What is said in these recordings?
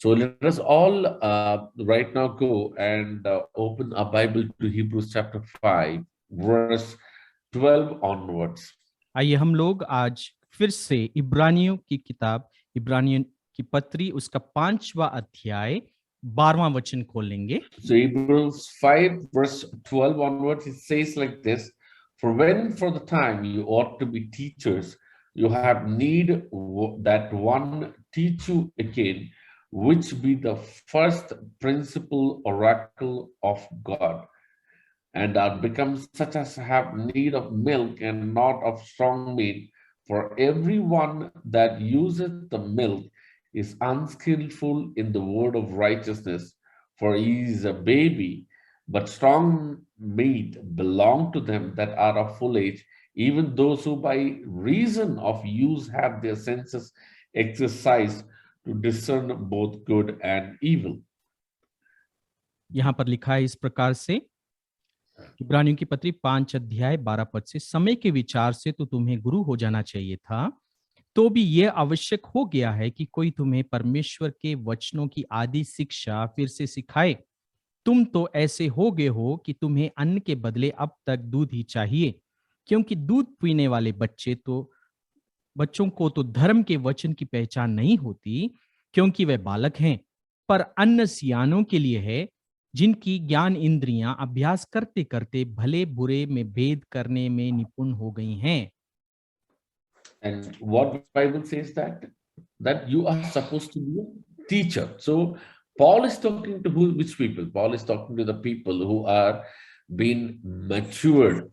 So let us all right now go and open our Bible to Hebrews chapter 5, verse 12 onwards. आइए हम लोग आज फिर से इब्रानियों की किताब, इब्रानियों की पत्री, उसका 5वां अध्याय 12वां वचन खोलेंगे। So Hebrews 5, verse 12 onwards, it says like this: For when for the time you ought to be teachers, you have need that one teach you again, which be the first principal oracle of God, and are become such as have need of milk and not of strong meat. For everyone that useth the milk is unskillful in the word of righteousness, for he is a baby. But strong meat belong to them that are of full age, even those who by reason of use have their senses exercised to discern both good and evil. यहाँ पर लिखा है इस प्रकार से, इब्रानियों की पत्री 5 अध्याय 12 पद से, समय के विचार से तो तुम्हें गुरु हो जाना चाहिए था, तो भी यह आवश्यक हो गया है कि कोई तुम्हें परमेश्वर के वचनों की आदि शिक्षा फिर से सिखाए। तुम तो ऐसे हो गए हो कि तुम्हें अन्न के बदले अब तक दूध ही चाहिए, क्योंकि दूध पीने वाले बच्चों को तो धर्म के वचन की पहचान नहीं होती, क्योंकि वे बालक हैं, पर अन्न सियानों के लिए है, जिनकी ज्ञान इंद्रियां अभ्यास करते करते भले बुरे में भेद करने में निपुण हो गई हैं। And what Bible says that you are supposed to be a teacher. So Paul is talking to which people? Paul is talking to the people who are being matured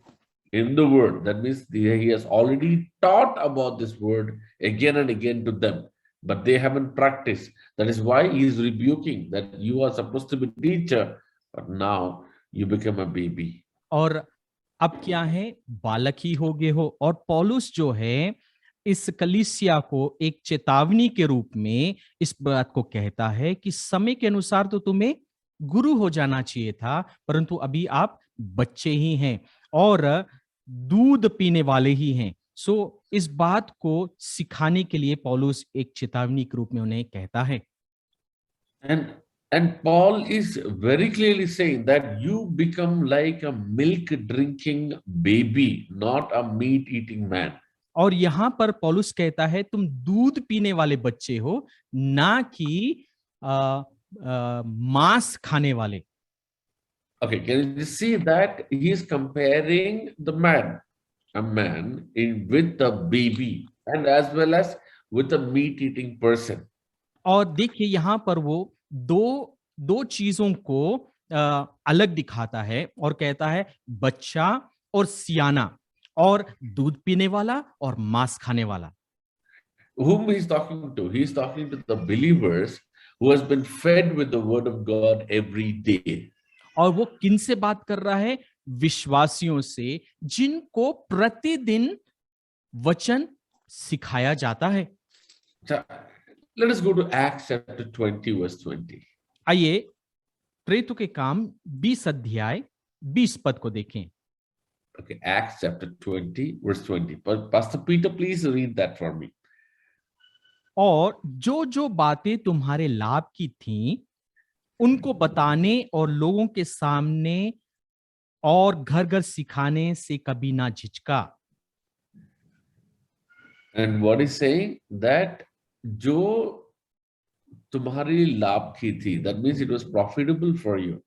in the word. That means he has already taught about this word again and again to them, but they haven't practiced. That is why he is rebuking that you are supposed to be teacher, but now you become a baby. और अब क्या है, बालक ही हो गए हो। और पौलुस जो है इस कलीसिया को एक चेतावनी के रूप में इस बात को कहता है कि समय के अनुसार तो तुम्हें गुरु हो जाना चाहिए था, परंतु अभी आप बच्चे ही हैं और दूध पीने वाले ही हैं। सो इस बात को सिखाने के लिए पौलुस एक चेतावनी के रूप में उन्हें कहता है। And Paul is very clearly saying that you become like a milk drinking baby, not a meat eating man. और यहां पर पौलुस कहता है तुम दूध पीने वाले बच्चे हो, ना कि मांस खाने वाले। Okay, can you see that he is comparing a man with a baby, and as well as with a meat eating person. और देखिए यहां पर वो दो दो चीजों को अलग दिखाता है और कहता है बच्चा और सियाना, और दूध पीने वाला और मांस खाने वाला। Whom he is talking to? He is talking to the believers who has been fed with the word of God every day. और वो किन से बात कर रहा है? विश्वासियों से, जिनको प्रतिदिन वचन सिखाया जाता है। So, let us go to Acts chapter 20, verse 20. आइए प्रेरितों के काम 20 अध्याय 20 पद को देखें। Okay, Acts chapter 20, verse 20. But Pastor Peter, please read that for me. और जो जो बातें तुम्हारे लाभ की थीं, उनको बताने और लोगों के सामने और घर घर सिखाने से कभी ना झिझका। And what is saying that जो तुम्हारी लाभ की थी, that means it was profitable for you.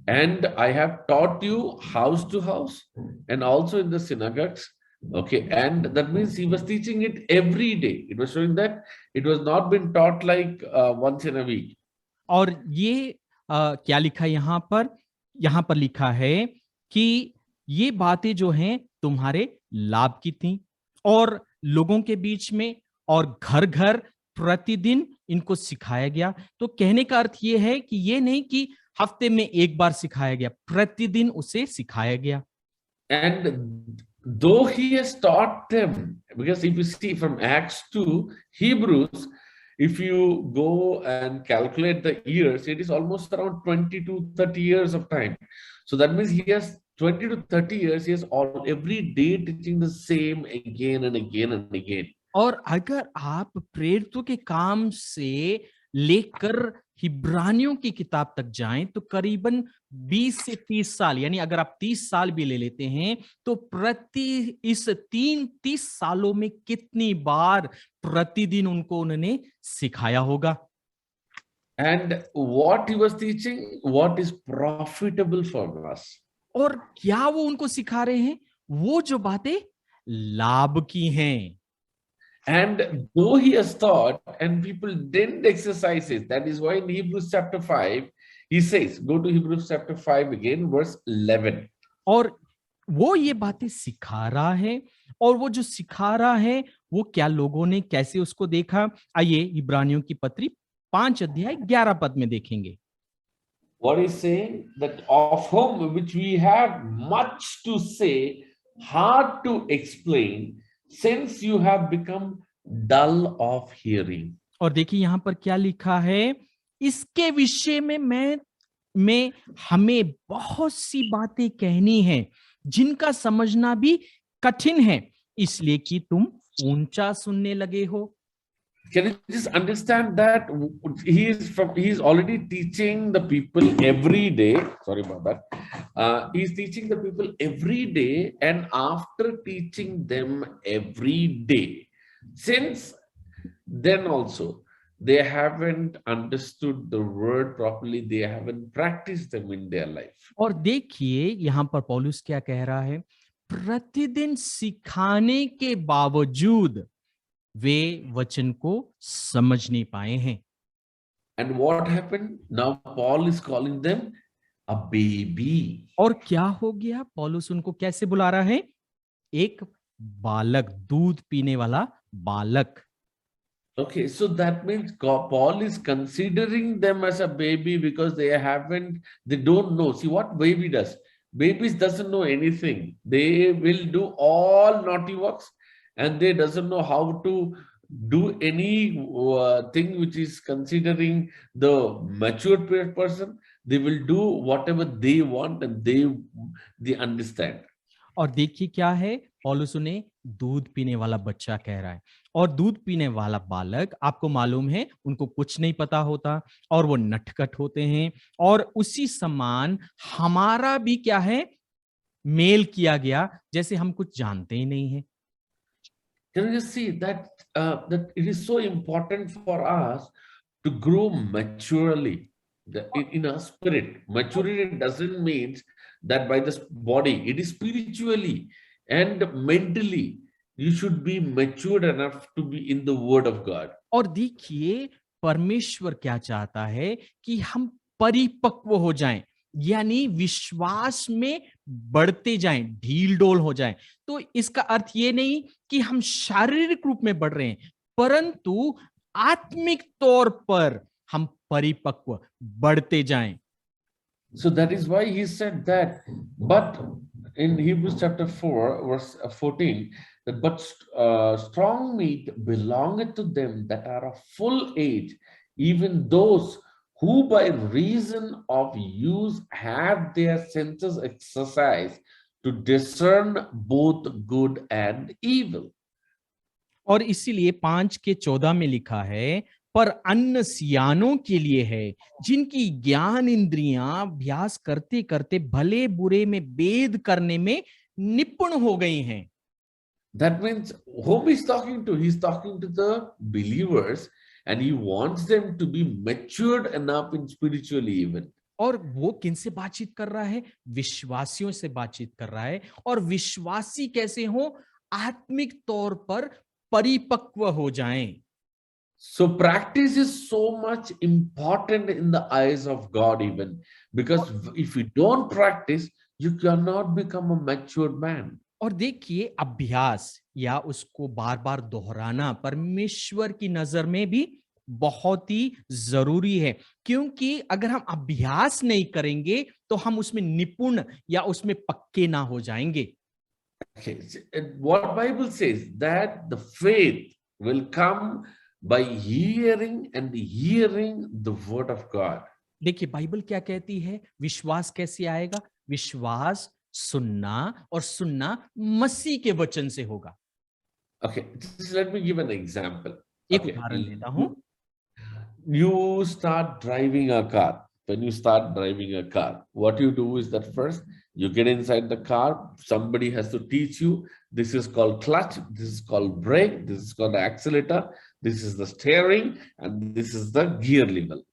And I have taught you house to house and also in the synagogues. Okay, and that means he was teaching it every day. It was showing that it was not been taught like once in a week. और ये क्या लिखा है यहाँ पर? यहाँ पर लिखा है कि ये बातें जो हैं तुम्हारे लाभ की थी और लोगों के बीच में और घर घर प्रतिदिन इनको सिखाया गया। तो कहने का अर्थ ये है कि ये नहीं कि हफ्ते में एक बार सिखाया गया, प्रतिदिन उसे सिखाया गया। And though he has taught them, because if you see from Acts to Hebrews, if you go and calculate the years, it is almost around 20 to 30 years of time. So that means he has 20 to 30 years, he has all every day teaching the same again and again and again. और अगर आप प्रेरितों के काम से लेकर हिब्रानियों की किताब तक जाएं तो करीबन 20 से 30 साल, यानी अगर आप 30 साल भी ले लेते हैं तो इस 30 सालों में कितनी बार प्रतिदिन उनको उन्होंने सिखाया होगा। And what he was teaching, what is profitable for us. और क्या वो उनको सिखा रहे हैं? वो जो बातें लाभ की हैं। And though he has taught and people didn't exercise it, that is why in Hebrews chapter 5, he says, go to Hebrews chapter 5 again, verse 11. और वो ये बातें सिखा रहा है, और वो जो सिखा रहा है वो क्या लोगों ने कैसे उसको देखा? आइए इब्रानियों की पत्री 5 अध्याय 11 पद में देखेंगे। What he's saying, that of whom which we have much to say, hard to explain, since you have become dull of hearing. और देखिए यहां पर क्या लिखा है, इसके विषय में हमें बहुत सी बातें कहनी है जिनका समझना भी कठिन है, इसलिए कि तुम ऊंचा सुनने लगे हो। Can you just understand that he is already teaching the people every day? Sorry about that. He's teaching the people every day, and after teaching them every day, since then also they haven't understood the word properly, they haven't practiced them in their life. और देखिए यहां पर पौलुस क्या कह रहा है, प्रतिदिन सिखाने के बावजूद वे वचन को समझ नहीं पाए हैं। And what happened? Now Paul is calling them a baby. और क्या हो गया? पौलुस उनको कैसे बुला रहा है? एक बालक, दूध पीने वाला बालक। Okay, so that means Paul is considering them as a baby because they don't know. See what baby does? Babies doesn't know anything. They will do all naughty works, and they doesn't know how to do any thing which is considering the mature person. They will do whatever they want, and they understand. और देखिए क्या है, पौलुस उन्हें दूध पीने वाला बच्चा कह रहा है, और दूध पीने वाला बालक आपको मालूम है उनको कुछ नहीं पता होता और वो नटखट होते हैं। और उसी समान हमारा भी क्या है, मेल किया गया जैसे हम कुछ जानते ही नहीं है। Can you see that it is so important for us to grow maturely in our spirit? Maturity doesn't mean that by the body, it is spiritually and mentally. You should be matured enough to be in the word of God. और देखिए परमेश्वर क्या चाहता है कि हम परिपक्व हो जाएं, यानी विश्वास में बढ़ते जाएं, ढील डोल हो जाएं। तो इसका अर्थ ये नहीं कि हम शारीरिक रूप में बढ़ रहे हैं, परंतु आत्मिक तौर पर हम परिपक्व बढ़ते जाएं। So that is why he said that, but in Hebrews chapter 4, verse 14, that but strong meat belongeth to them that are of full age, even those who by reason of use have their senses exercised to discern both good and evil. और इसीलिए 5:14 में लिखा है, पर अन्न सियानों के लिए है जिनकी ज्ञान इंद्रियां अभ्यास करते करते भले बुरे में भेद करने में निपुण हो गई हैं। That means whom he's talking to? He's talking to the believers, and he wants them to be matured enough in spiritually even. और वो किनसे बातचीत कर रहा है? विश्वासियों से बातचीत कर रहा है। और विश्वासी कैसे हो? आत्मिक तौर पर परिपक्व हो जाएं। So practice is so much important in the eyes of God even, because if you don't practice, you cannot become a matured man. और देखिए अभ्यास या उसको बार बार दोहराना परमेश्वर की नजर में भी बहुत ही जरूरी है, क्योंकि अगर हम अभ्यास नहीं करेंगे तो हम उसमें निपुण या उसमें पक्के ना हो जाएंगे। Okay, what Bible says that the faith will come by hearing, and hearing the word of God. देखिए बाइबल क्या कहती है, विश्वास कैसे आएगा? विश्वास सुनना, और सुनना मसीह के वचन से होगा। Okay, just let me give an example. एक Okay, उदाहरण देता हूं। you start driving a car. When you start driving a car, what you do is that first you get inside the car, somebody has to teach you. This is called clutch, this is called brake, this is called the accelerator, this is the steering, and this is the gear level.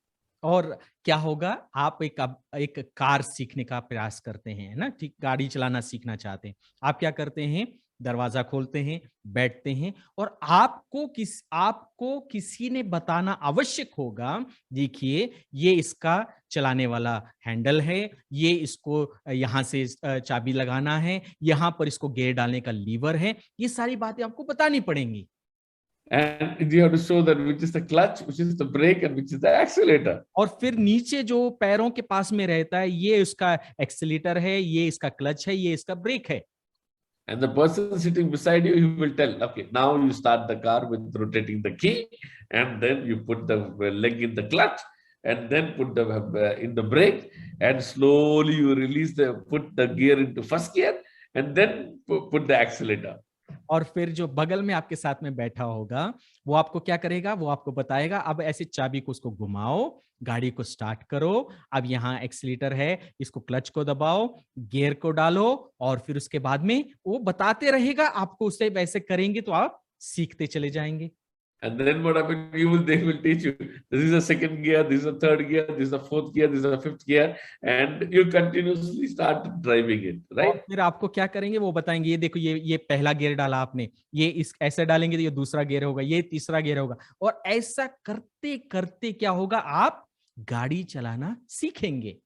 और क्या होगा, आप एक car सीखने का प्रयास करते हैं, है ना, ठीक, गाड़ी चलाना सीखना चाहते हैं, आप क्या करते हैं, दरवाजा खोलते हैं, बैठते हैं, और आपको किसी ने बताना आवश्यक होगा, देखिए ये इसका चलाने वाला हैंडल है, ये इसको यहाँ से चाबी लगाना है, यहाँ पर इसको गियर डालने का लीवर है, ये सारी बातें आपको बतानी पड़ेंगी। And you have to show that which is the clutch, which is the brake, and which is the accelerator. और फिर नीचे जो पैरों के पास में रहता है, ये इसका एक्सीलेटर है, ये इसका क्लच है, ये इसका ब्रेक है। And the person sitting beside you, he will tell, okay, now you start the car with rotating the key, and then you put the leg in the clutch, and then put the in the brake, and slowly you put the gear into first gear, and then put the accelerator. और फिर जो बगल में आपके साथ में बैठा होगा, वो आपको क्या करेगा, वो आपको बताएगा, अब ऐसे चाबी को उसको घुमाओ, गाड़ी को स्टार्ट करो, अब यहाँ एक्सीलेटर है, इसको क्लच को दबाओ, गियर को डालो, और फिर उसके बाद में वो बताते रहेगा आपको, उससे वैसे करेंगे तो आप सीखते चले जाएंगे। And then what happens? They will teach you. This is the second gear. This is the third gear. This is the fourth gear. This is the fifth gear, and you continuously start driving it, right? और फिर आपको क्या करेंगे, वो बताएंगे, ये देखो, ये पहला गियर डाला आपने, ये इस ऐसे डालेंगे तो ये दूसरा गियर होगा, ये तीसरा गियर होगा, और ऐसा करते करते क्या होगा, आप गाड़ी चलाना सीखेंगे।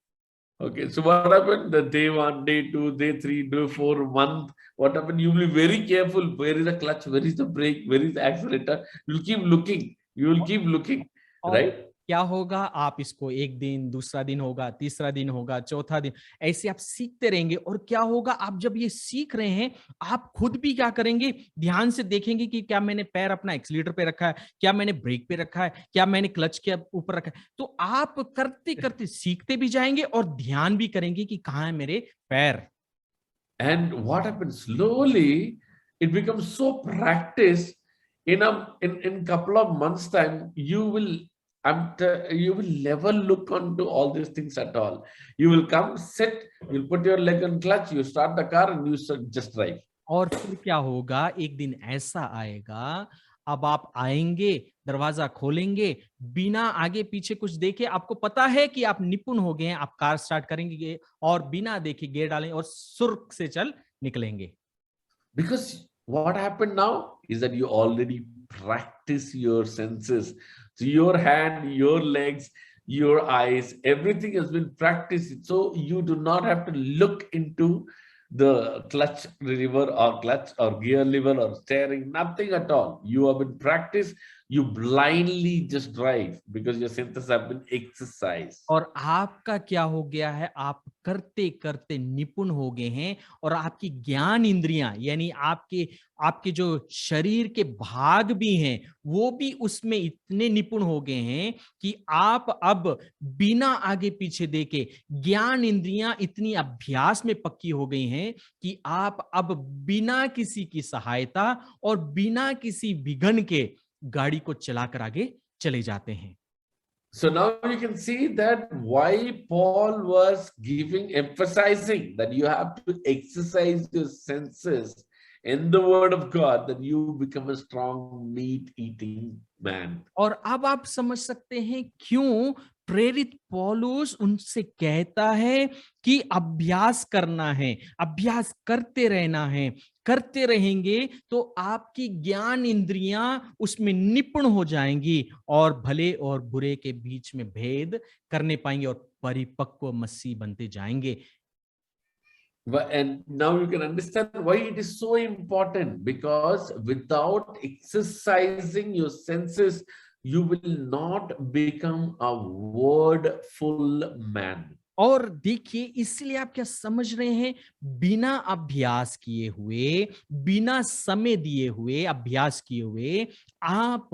Okay, so what happened? The day 1, day 2, day 3, day 4, month. What happened? You will be very careful. Where is the clutch? Where is the brake? Where is the accelerator? You'll keep looking. You will keep looking, right? क्या होगा, आप इसको एक दिन, दूसरा दिन होगा, तीसरा दिन होगा, चौथा दिन, ऐसे आप सीखते रहेंगे। और क्या होगा, आप जब ये सीख रहे हैं, आप खुद भी क्या करेंगे, ध्यान से देखेंगे कि क्या मैंने पैर अपना एक्सीलेटर पे रखा है, क्या मैंने ब्रेक पे रखा है, क्या मैंने क्लच के ऊपर रखा है। तो आप करते करते सीखते भी जाएंगे और ध्यान भी करेंगे कि कहाँ है मेरे पैर। And what happens slowly, it becomes so practiced. In couple of months time, you will never look onto all these things at all. You will come, sit, you'll put your leg on clutch, you start the car, and you just drive. और फिर क्या होगा, एक दिन ऐसा आएगा, अब आप आएंगे, दरवाजा खोलेंगे, बिना आगे पीछे कुछ देखे, आपको पता है कि आप निपुण हो गए हैं, आप कार स्टार्ट करेंगे और बिना देखे गियर डालेंगे और सुर्ख से चल निकलेंगे। Because what happened now is that you already practice your senses. So your hand, your legs, your eyes, everything has been practiced. So you do not have to look into the clutch lever or clutch or gear lever or steering, nothing at all. You have been practiced. You blindly just drive because your senses have been exercised. और आपका क्या हो गया है, आप करते करते निपुण हो गए हैं, और आपकी ज्ञान इंद्रियां, यानी आपके जो शरीर के भाग भी हैं, वो भी उसमें इतने निपुण हो गए हैं कि आप अब बिना आगे पीछे देखे, ज्ञान इंद्रियां इतनी अभ्यास में पक्की हो गई हैं कि आप अब बिना किसी की सहायता और बिना किसी विघ्न के गाड़ी को चलाकर आगे चले जाते हैं। So now you can see that why Paul was emphasizing that you have to exercise your senses in the word of God, that you become a strong meat eating man. और अब आप समझ सकते हैं क्यों प्रेरित पौलुस उनसे कहता है कि अभ्यास करना है, अभ्यास करते रहना है, करते रहेंगे तो आपकी ज्ञान इंद्रियां उसमें निपुण हो जाएंगी और भले और बुरे के बीच में भेद करने पाएंगे और परिपक्व मसीह बनते जाएंगे। And now you can understand why it is so important, because without exercising your senses, you will not become a wordful man. और देखिए, इसलिए आप क्या समझ रहे हैं, बिना अभ्यास किए हुए, बिना समय दिए हुए, अभ्यास किए हुए आप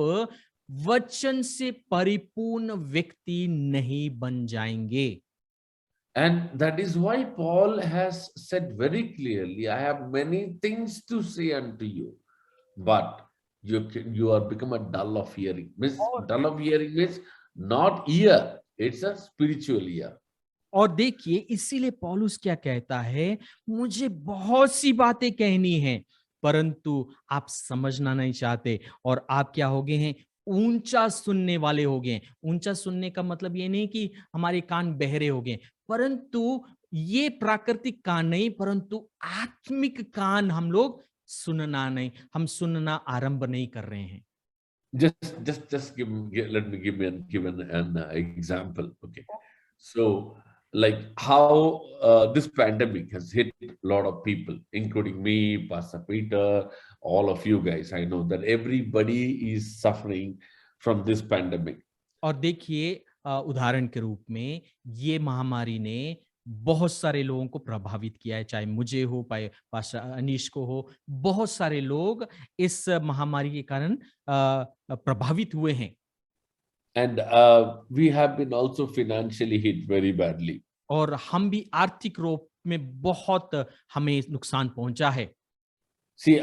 वचन से परिपूर्ण व्यक्ति नहीं बन जाएंगे। And that is why Paul has said very clearly, I have many things to say unto you, but you are become a dull of hearing. Dull of hearing means not year, it's a spiritual year. और देखिए इसीलिए पौलुस क्या कहता है, मुझे बहुत सी बातें कहनी है परंतु आप समझना नहीं चाहते और आप क्या हो गए हैं, ऊंचा सुनने वाले हो गए। ऊंचा सुनने का मतलब ये नहीं कि हमारे कान बहरे हो गए, परंतु ये प्राकृतिक कान नहीं, परंतु आत्मिक कान हम लोग सुनना नहीं, हम सुनना आरंभ नहीं कर रहे हैं। Just let me give an example. Okay, so like how this pandemic has hit a lot of people, including me, Pastor Peter, all of you guys. I know that everybody is suffering from this pandemic. और देखिए उदाहरण के रूप में ये महामारी ने बहुत सारे लोगों को प्रभावित किया है, चाहे मुझे हो, पास्टर अनीश को हो, बहुत सारे लोग इस महामारी के कारण प्रभावित हुए हैं। And we have been also financially hit very badly. और हम भी आर्थिक रूप में बहुत हमें नुकसान पहुंचा है। See,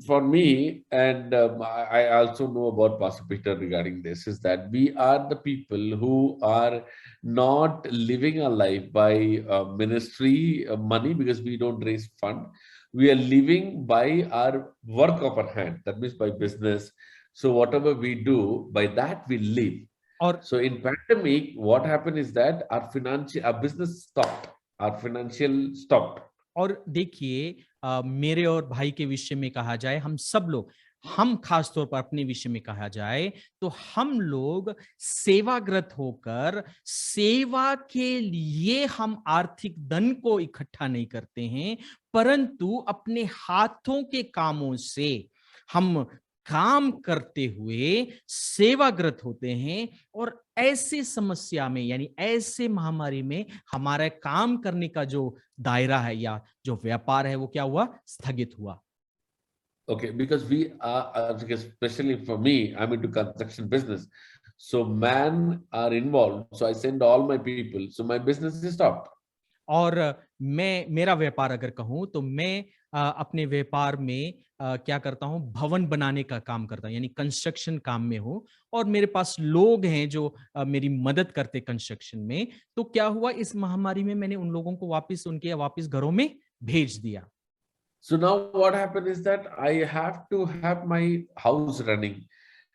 for me, and I also know about Pastor Peter regarding this, is that we are the people who are not living our life by ministry money, because we don't raise fund. We are living by our work of our hand. That means by business. So whatever we do, by that we live. और So in pandemic, what happened is that our business stopped, our financial stopped. और देखिए मेरे और भाई के विषय में कहा जाए, हम सब लोग, हम खास तौर पर अपने विषय में कहा जाए तो हम लोग सेवाग्रत होकर सेवा के लिए हम आर्थिक धन को इकट्ठा नहीं करते हैं, परंतु अपने हाथों के कामों से हम काम करते हुए सेवाग्रत होते हैं। और ऐसी समस्या में यानी ऐसे महामारी में हमारा काम करने का जो दायरा है या जो व्यापार है वो क्या हुआ, स्थगित हुआ। Okay, because we are, especially for me, I'm into construction business. So man are involved. So I send all my people. So my business is stopped. और मेरा व्यापार अगर कहूं तो मैं अपने व्यापार में क्या करता हूं, भवन बनाने का काम करता हूं, यानी कंस्ट्रक्शन काम में हूं और मेरे पास लोग हैं जो मेरी मदद करते कंस्ट्रक्शन में। तो क्या हुआ, इस महामारी में मैंने उन लोगों को वापस घरों में भेज दिया। So now what happened is that I have to have my house running,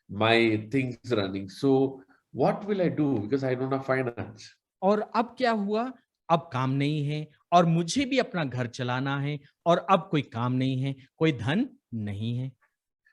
my things running. So what will I do? Because I don't have finance. और अब क्या हुआ, अब काम नहीं है और मुझे भी अपना घर चलाना है और अब कोई काम नहीं है, कोई धन नहीं है।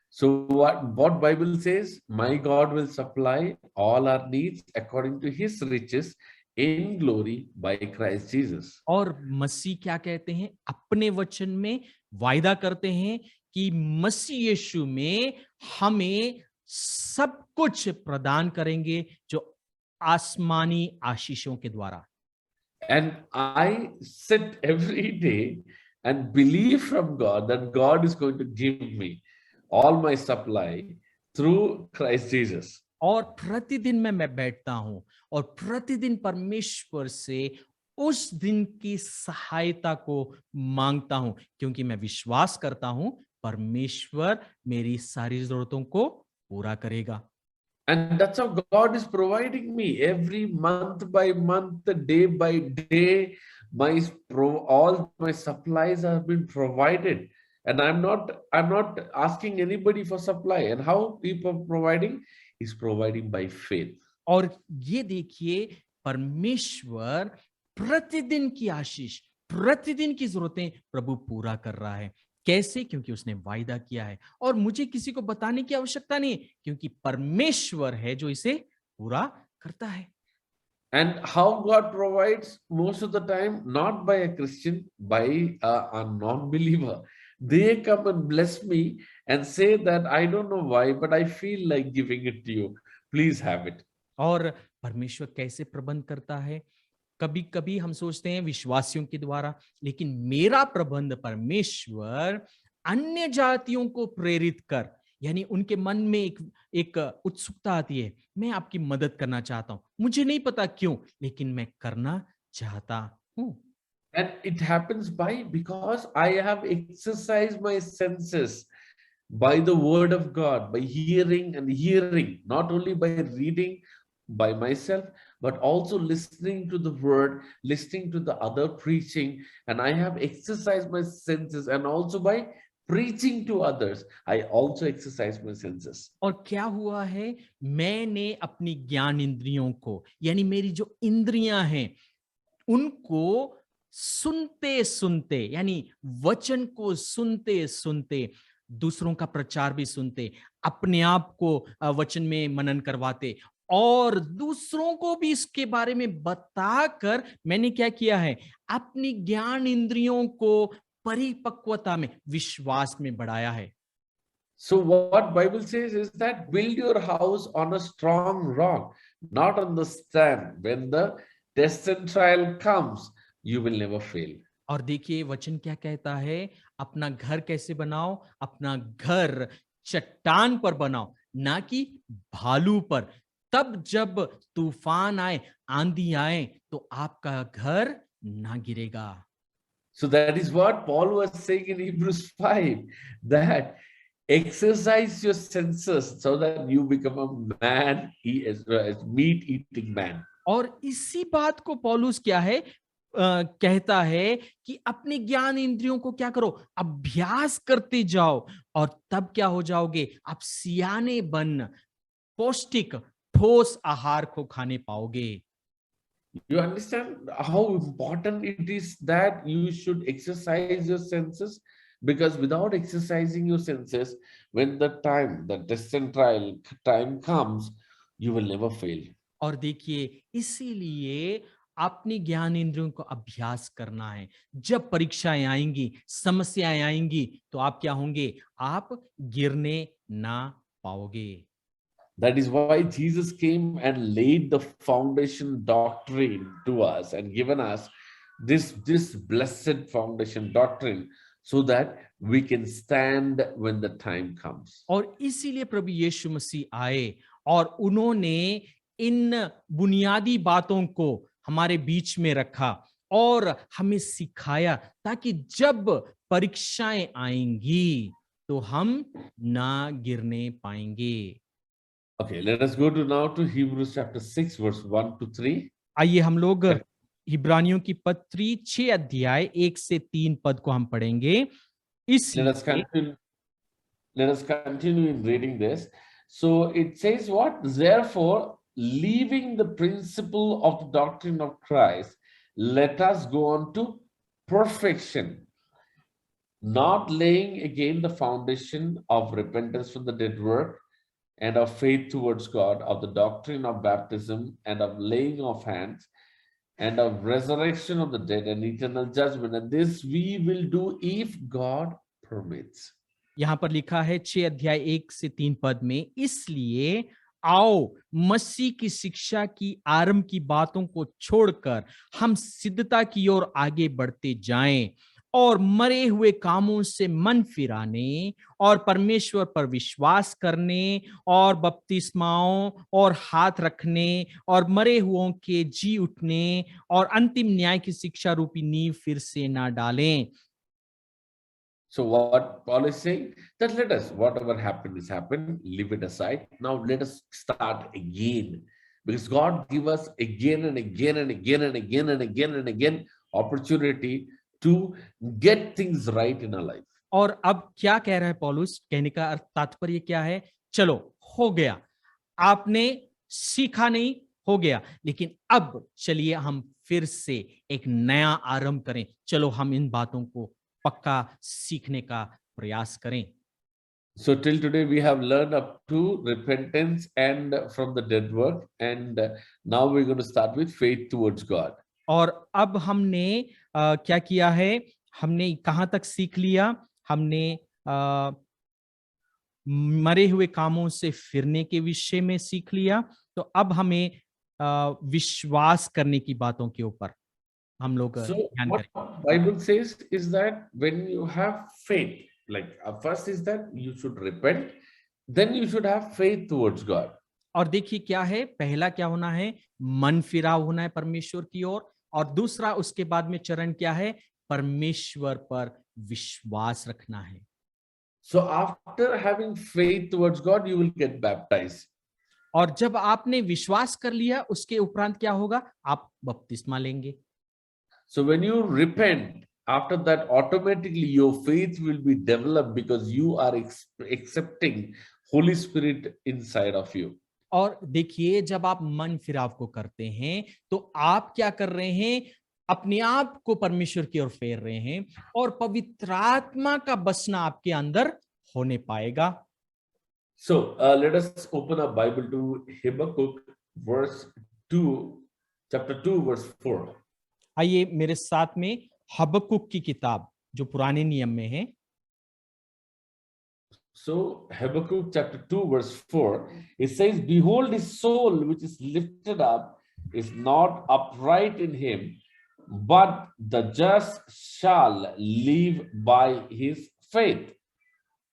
So what Bible says, my God will supply all our needs according to his riches in glory by Christ Jesus. और मसीह क्या कहते हैं, अपने वचन में वायदा करते हैं कि मसीह यीशु में हमें सब कुछ प्रदान करेंगे जो आसमानी आशीषों के द्वारा। And I sit every day and believe from God that God is going to give me all my supply through Christ Jesus. और प्रतिदिन मैं बैठता हूं और प्रतिदिन परमेश्वर से उस दिन की सहायता को मांगता हूं, क्योंकि मैं विश्वास करता हूं परमेश्वर मेरी सारी जरूरतों को पूरा करेगा। And that's how God is providing me every month by month, day by day. All my supplies have been provided, and I'm not asking anybody for supply. And how people providing? Is providing by faith. और ये देखिए परमेश्वर प्रतिदिन की आशीष, प्रतिदिन की जरूरतें प्रभु पूरा कर रहा है। कैसे? क्योंकि उसने वायदा किया है और मुझे किसी को बताने की आवश्यकता नहीं, क्योंकि परमेश्वर है जो इसे पूरा करता है। And how God provides most of the time, not by a Christian, by a non-believer. They come and bless me and say that I don't know why, but I feel like giving it to you. Please have it. और परमेश्वर कैसे प्रबंध करता है? कभी कभी हम सोचते हैं विश्वासियों के द्वारा, लेकिन मेरा प्रबंध परमेश्वर अन्य जातियों को प्रेरित कर, यानी उनके मन में एक उत्सुकता आती है, मैं आपकी मदद करना चाहता हूं, मुझे नहीं पता क्यों, लेकिन मैं करना चाहता हूं। And it happens because I have exercised my senses by the word of God, by hearing and hearing, not only by reading by myself, but also listening to the word, listening to the other preaching, and I have exercised my senses, and also by preaching to others, I also exercise my senses. और क्या हुआ है, मैंने अपनी ज्ञान इंद्रियों को, यानी मेरी जो इंद्रियां हैं, उनको सुनते सुनते, यानी वचन को सुनते सुनते, दूसरों का प्रचार भी सुनते, अपने आप को वचन में मनन करवाते और दूसरों को भी इसके बारे में बताकर मैंने क्या किया है, अपनी ज्ञान इंद्रियों को परिपक्वता में, विश्वास में बढ़ाया है। So what Bible says is that build your house on a strong rock, not on the sand. When the test and trial comes, you will never fail. और देखिए वचन क्या कहता है, अपना घर कैसे बनाओ, अपना घर चट्टान पर बनाओ, ना कि भालू पर। तब जब तूफान आए, आंधी आए, तो आपका घर ना गिरेगा। So that is what Paul was saying in Hebrews 5, that exercise your senses so that you become a man, he is a meat-eating man. और इसी बात को पौलुस क्या है, कहता है कि अपने ज्ञान इंद्रियों को क्या करो, अभ्यास करते जाओ, और तब क्या हो जाओगे, आप सियाने बन पौष्टिक ठोस आहार को खाने पाओगे। You understand how important it is that you should exercise your senses? Because without exercising your senses, when the test and trial time comes, you will never fail. और देखिए इसीलिए अपनी ज्ञान इंद्रियों को अभ्यास करना है। जब परीक्षाएं आएंगी, समस्याएं आएंगी, तो आप क्या होंगे, आप गिरने ना पाओगे। That is why Jesus came and laid the foundation doctrine to us and given us this blessed foundation doctrine so that we can stand when the time comes. और इसीलिए प्रभु यीशु मसीह आए और उन्होंने इन बुनियादी बातों को हमारे बीच में रखा और हमें सिखाया, ताकि जब परीक्षाएं आएंगी तो हम ना गिरने पाएंगे। Okay, let us go to now to Hebrews chapter 6 verse 1 to 3. आइए हम लोग इब्रानियों की पत्री 6 अध्याय 1 से 3 पद को हम पढ़ेंगे। Let us continue in reading this. So it says what? Therefore, leaving the principle of the doctrine of Christ, let us go on to perfection, not laying again the foundation of repentance from the dead work and of faith towards God, of the doctrine of baptism and of laying of hands and of resurrection of the dead and eternal judgment. And this we will do if God permits. यहां पर लिखा है 6 अध्याय 1 से 3 पद में, इसलिए आओ मसीह की शिक्षा की आरंभ की बातों को छोड़कर हम सिद्धता की ओर आगे बढ़ते जाएं और मरे हुए कामों से मन फिराने और परमेश्वर पर विश्वास करने और बपतिस्माओं और हाथ रखने और मरे हुओं के जी उठने और अंतिम न्याय की शिक्षा रूपी नींव फिर से ना डालें। So what Paul is saying, that let us, whatever happened is happened, leave it aside. Now let us start again, because God give us again and again and again and again and again and again opportunity to get things right in our life. और अब क्या कह रहा है पौलुस, कहने का तात्पर्य क्या है, चलो हो गया, आपने सीखा नहीं, हो गया, लेकिन अब चलिए हम फिर से एक नया आरंभ करें, चलो हम इन बातों को पक्का सीखने का प्रयास करें। So till today we have learned up to repentance and from the dead work, and now we're going to start with faith towards God. और अब हमने क्या किया है, हमने कहां तक सीख लिया, हमने मरे हुए कामों से फिरने के विषय में सीख लिया, तो अब हमें विश्वास करने की बातों के ऊपर हम लोग ध्यान करें। What Bible says is that when you have faith, like first is that you should repent, then you should have faith towards God. और देखिए क्या है, पहला क्या होना है, मन फिराव होना है परमेश्वर की ओर, और दूसरा उसके बाद में चरण क्या है, परमेश्वर पर विश्वास रखना है। So after having faith towards God, you will get baptized. और जब आपने विश्वास कर लिया उसके उपरांत क्या होगा, आप बपतिस्मा लेंगे। So when you repent, after that, automatically your faith will be developed because you are accepting Holy Spirit inside of you. और देखिए जब आप मन फिराव को करते हैं तो आप क्या कर रहे हैं, अपने आप को परमेश्वर की ओर फेर रहे हैं और पवित्र आत्मा का बसना आपके अंदर होने पाएगा। So let us open our Bible to Habakkuk verse 2, chapter 2, verse 4. आइए मेरे साथ में हबक्कुक की किताब जो पुराने नियम में है। So Habakkuk chapter 2, verse 4, it says, Behold, his soul which is lifted up is not upright in him, but the just shall live by his faith.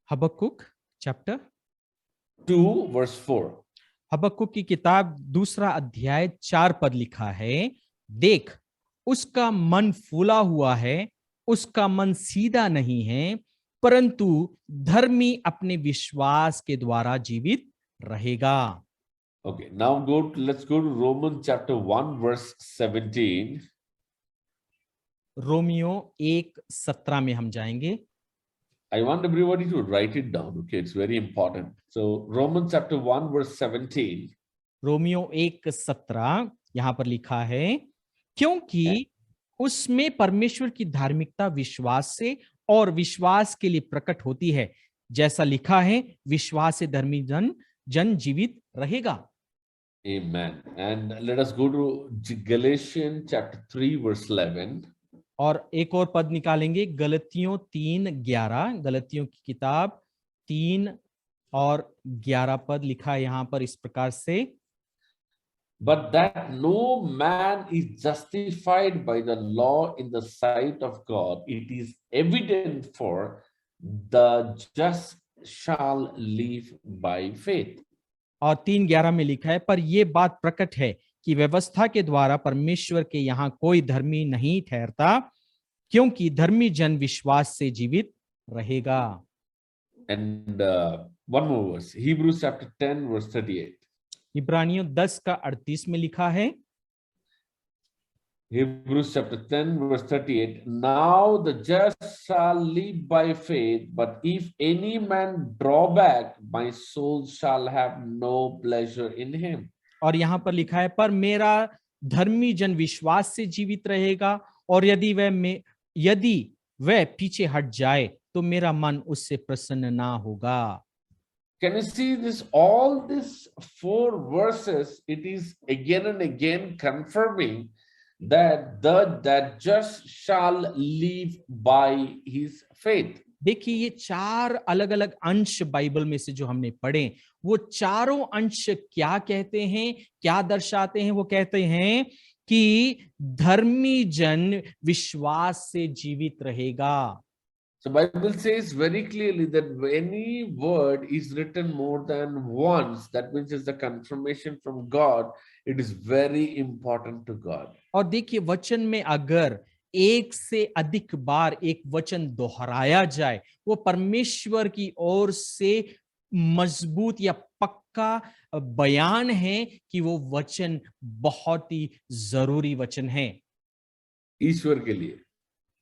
Habakkuk chapter 2, verse 4. Habakkuk की किताब 2 अध्याय 4 पद लिखा है, देख उसका मन फूला हुआ है, उसका मन सीधा नहीं है, परंतु धर्मी अपने विश्वास के द्वारा जीवित रहेगा। Okay, now let's go to Romans chapter 1, verse 17. Romeo 1:17 में हम जाएंगे। I want everybody to write it down. Okay, it's very important. So Romans chapter 1, verse 17. Romeo 1:17 यहां पर लिखा है, क्योंकि उसमें परमेश्वर की धार्मिकता विश्वास से और विश्वास के लिए प्रकट होती है, जैसा लिखा है, विश्वास से धर्मी जन जीवित रहेगा। Amen. And let us go to Galatians chapter 3, verse 11. और एक और पद निकालेंगे, गलतियों 3:11। गलतियों की किताब 3 और 11 पद लिखा है यहां पर इस प्रकार से, But that no man is justified by the law in the sight of God, it is evident, for the just shall live by faith. और 3:11 में लिखा है, पर यह बात प्रकट है कि व्यवस्था के द्वारा परमेश्वर के यहाँ कोई धर्मी नहीं ठहरता, क्योंकि धर्मी जन विश्वास से जीवित रहेगा। And one more verse, Hebrews chapter 10, verse 38. इब्रानियों 10:38 में लिखा है, Hebrews chapter 10, verse 38. Now the just shall live by faith, but if any man draw back, my soul shall have no pleasure in him. और यहां पर लिखा है, पर मेरा धर्मी जन विश्वास से जीवित रहेगा, और यदि वह पीछे हट जाए तो मेरा मन उससे प्रसन्न ना होगा। Can you see this? All these 4 verses, it is again and again confirming that just shall live by his faith. देखिए ये 4 अलग अलग अंश बाइबल में से जो हमने पढ़े, वो चारों अंश क्या कहते हैं, क्या दर्शाते हैं? वो कहते हैं कि धर्मी जन विश्वास से जीवित रहेगा। So Bible says very clearly that any word is written more than once, that means it's a confirmation from God. It is very important to God. और देखिए वचन में अगर एक से अधिक बार एक वचन दोहराया जाए, वो परमेश्वर की ओर से मजबूत या पक्का बयान है कि वो वचन बहुत ही जरूरी वचन है ईश्वर के लिए,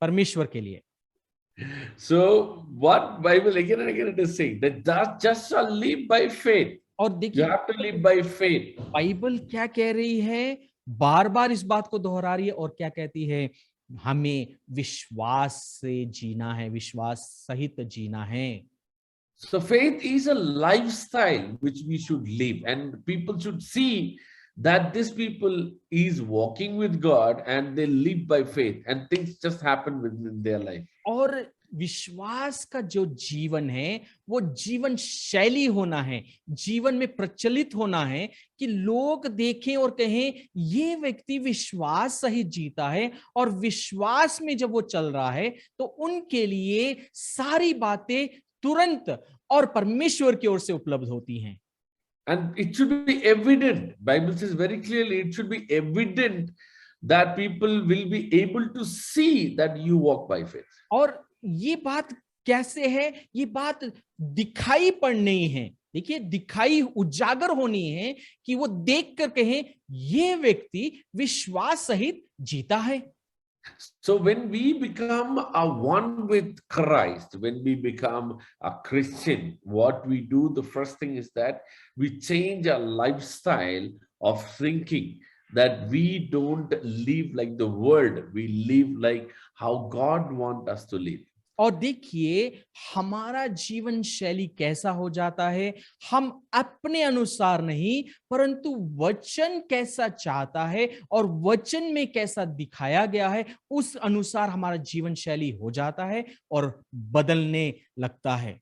परमेश्वर के लिए। So what Bible again and again it is saying that just shall live by faith. और देखिए You have to live by faith. Bible क्या कह रही है, बार बार इस बात को दोहरा रही है और क्या कहती है, हमें विश्वास से जीना है, विश्वास सहित जीना है। So faith is a lifestyle which we should live, and people should see that these people is walking with God and they live by faith, and things just happen within their life. और विश्वास का जो जीवन है वो जीवन शैली होना है, जीवन में प्रचलित होना है कि लोग देखें और कहें ये व्यक्ति विश्वास सहित जीता है, और विश्वास में जब वो चल रहा है तो उनके लिए सारी बातें तुरंत और परमेश्वर की ओर से उपलब्ध होती हैं। And it should be evident. Bible says very clearly it should be evident that people will be able to see that you walk by faith. और ये बात कैसे है, ये बात दिखाई पड़नी है। देखिए, दिखाई उजागर होनी है कि वो देख कर कहें ये व्यक्ति विश्वास सहित जीता है। So when we become a one with Christ, when we become a Christian, what we do, the first thing is that we change our lifestyle of thinking, that we don't live like the world, we live like how God wants us to live. और देखिए, हमारा जीवन शैली कैसा हो जाता है, हम अपने अनुसार नहीं, परंतु वचन कैसा चाहता है और वचन में कैसा दिखाया गया है, उस अनुसार हमारा जीवन शैली हो जाता है और बदलने लगता है।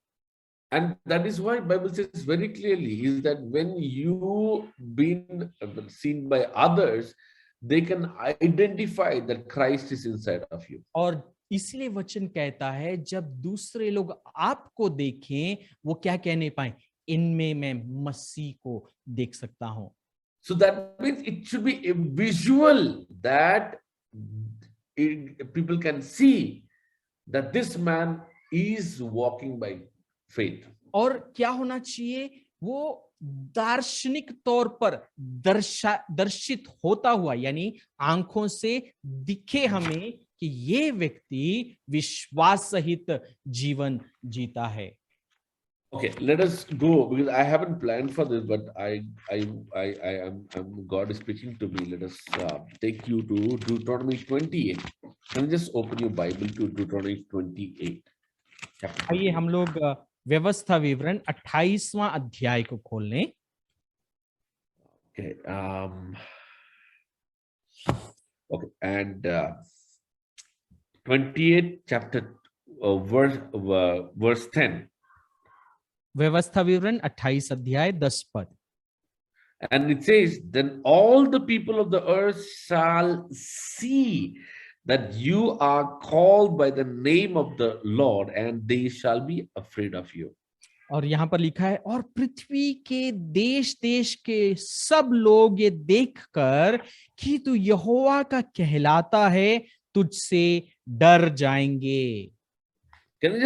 And that is why Bible says very clearly is that when you been seen by others, they can identify that Christ is inside of you. और इसलिए वचन कहता है, जब दूसरे लोग आपको देखें, वो क्या कहने पाए, इनमें मैं मसीह को देख सकता हूं। So that means it should be a visual that people can see that this man is walking by faith. और क्या होना चाहिए, वो दार्शनिक तौर पर दर्शित होता हुआ, यानी आंखों से दिखे हमें कि ये व्यक्ति विश्वास सहित जीवन जीता है। Okay, let us go because I haven't planned for this, but God is speaking to me. Let us take you to Deuteronomy 28. Can you just open your Bible to Deuteronomy 28? आइए हम लोग व्यवस्था विवरण 28वां अध्याय को खोल लें। Okay, okay, and 28 chapter verse 10. व्यवस्था विवरण 28 अध्याय 10 पद। And it says, then all the people of the earth shall see that you are called by the name of the Lord, and they shall be afraid of you. और यहाँ पर लिखा है, और पृथ्वी के देश देश के सब लोग ये देखकर कि तू यहोवा का कहलाता है, तुझसे डर जाएंगे। Can you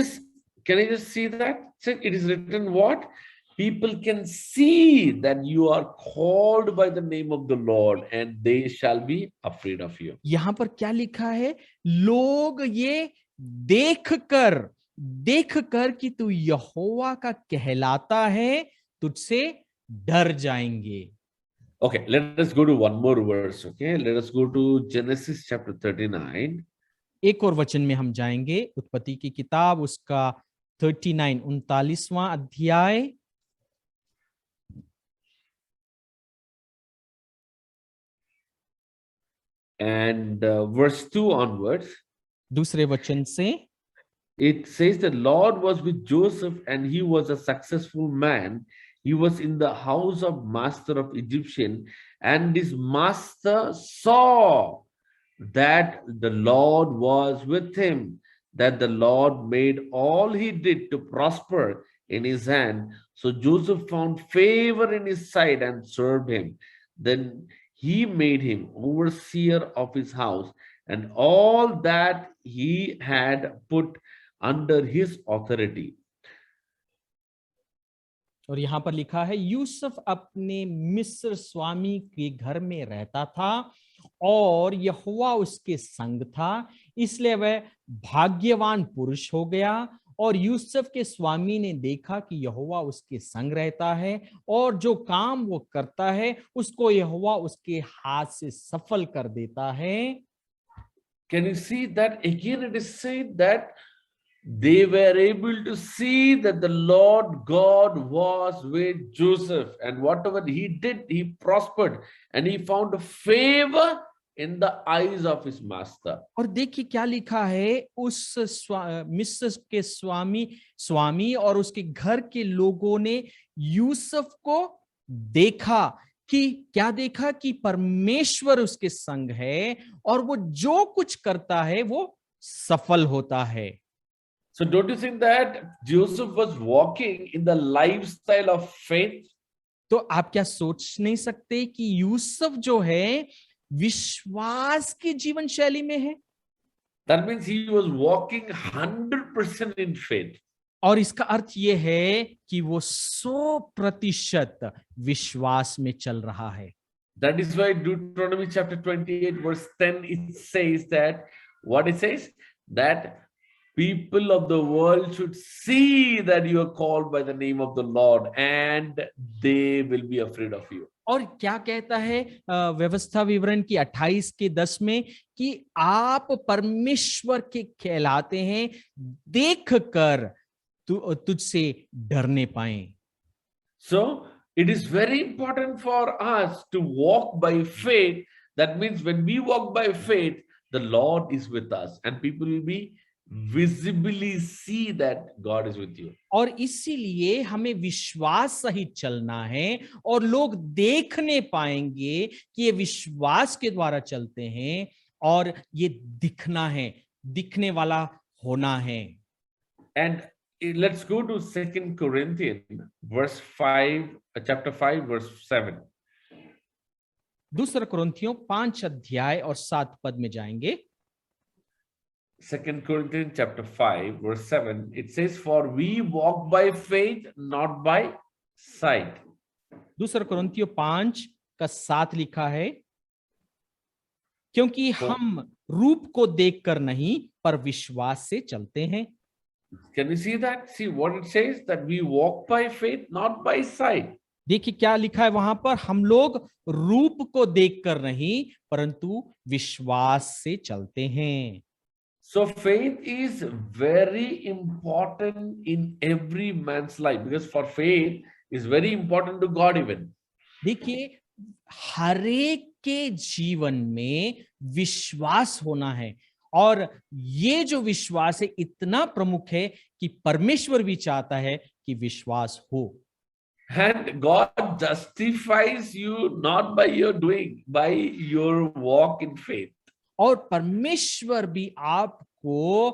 just see that? It is written what? People can see that you are called by the name of the Lord, and they shall be afraid of you. यहाँ पर क्या लिखा है, लोग ये देखकर कि तू यहोवा का कहलाता है, तुझसे डर जाएंगे। Okay, let us go to one more verse. Okay, let us go to Genesis chapter 39. एक और वचन में हम जाएंगे, उत्पत्ति की किताब उसका 39वां अध्याय। And verse 2 onwards. दूसरे वचन से It says the Lord was with Joseph, and he was a successful man. He was in the house of master of Egyptian, and his master saw that the Lord was with him, that the Lord made all he did to prosper in his hand. So Joseph found favor in his sight and served him. Then he made him overseer of his house, and all that he had put under his authority. और यहाँ पर लिखा है, यूसुफ अपने मिस्र स्वामी के घर में रहता था और यहोवा उसके संग था, इसलिए वह भाग्यवान पुरुष हो गया। और यूसुफ के स्वामी ने देखा कि यहोवा उसके संग रहता है और जो काम वो करता है उसको यहोवा उसके हाथ से सफल कर देता है। Can you see that again? It is said that they were able to see that the Lord God was with Joseph, and whatever he did, he prospered, and he found favor in the eyes of his master. और देखिए क्या लिखा है, उस मिस्र के स्वामी और उसके घर के लोगों ने यूसुफ को देखा कि क्या देखा कि परमेश्वर उसके संग है और वो जो कुछ करता है वो सफल होता है। So don't you think that Joseph was walking in the lifestyle of faith? तो आप क्या सोच नहीं सकते कि यूसुफ जो है विश्वास की जीवन शैली में है? That means he was walking 100% in faith. और इसका अर्थ ये है कि वो 100% विश्वास में चल रहा है। That is why Deuteronomy chapter 28 verse 10, it says that, what it says? That people of the world should see that you are called by the name of the Lord and they will be afraid of you. और क्या कहता है व्यवस्था विवरण की 28 के 10 में कि आप परमेश्वर के कहलाते हैं, देखकर तुझसे डरने पाए। So it is very important for us to walk by faith. That means when we walk by faith, the Lord is with us and people will be visibly see that God is with you. और इसीलिए हमें विश्वास सहित चलना है और लोग देखने पाएंगे कि ये विश्वास के द्वारा चलते हैं और ये दिखना है, दिखने वाला होना है। And let's go to 2 Corinthians verse 5, chapter 5 verse 7. दूसरा कुरिन्थियों 5 अध्याय और 7 पद में जाएंगे। 2 Corinthians chapter 5 verse 7, it says, for we walk by faith, not by sight. दूसरा कुरिन्थियों 5 का 7 लिखा है, क्योंकि हम रूप को देखकर नहीं पर विश्वास से चलते हैं। Can you see that? See what it says, that we walk by faith, not by sight. देखिए क्या लिखा है वहां पर, हम लोग रूप को देखकर नहीं परंतु विश्वास से चलते हैं। So faith is very important in every man's life, because for faith is very important to God even. देखिए हर एक के जीवन में विश्वास होना है और ये जो विश्वास है इतना प्रमुख है कि परमेश्वर भी चाहता है कि विश्वास हो। And God justifies you not by your doing, by your walk in faith. और परमेश्वर भी आपको